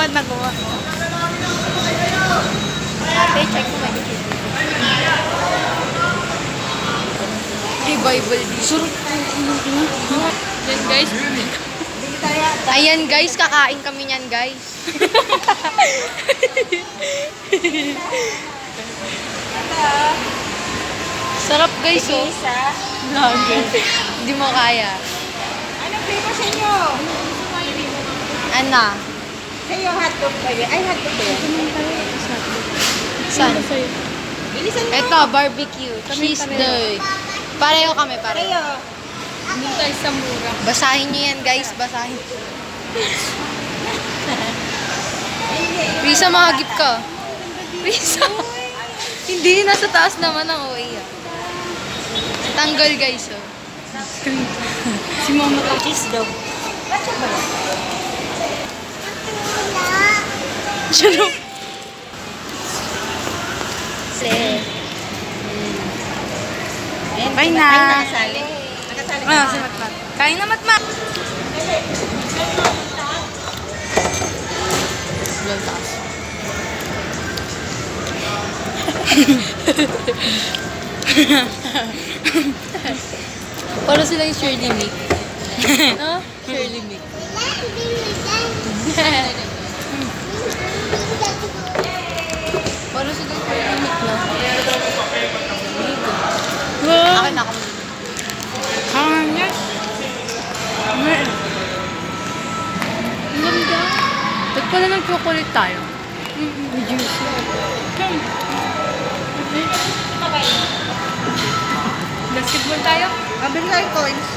Tamad na gumawa. Ate, check mo may Bible dito. Yan guys. Ayan guys, kakain kami niyan guys. Sarap guys oh. Hindi mo kaya. Anong flavor sa inyo? Ano? Sa'yo, hotdog ba yun? Ay, hotdog ba yun? Saan? Ilisan mo. Ito, barbecue. Cheese doy. Pareho kami, pareho. Sa'yo. Hindi tayo sa mura. Basahin nyo yan guys, basahin. Risa, makagip ka. Risa. Hindi, nasa taas naman ang OA. Tanggal guys, oh. Si mama ka. Cheese daw. Charot. Bye na. Ay, nakasali. Nakasali ka. Si Matmat. Kain na, Matmat. Blow taas. Para silang Shirley Mick. No? Shirley Mick. Para silang Shirley Mick na. Akin na ako. Hangyan. Ang ganda. Ba't pala nag-chocolate tayo? May juice. Basketball tayo? Mabili tayo coins.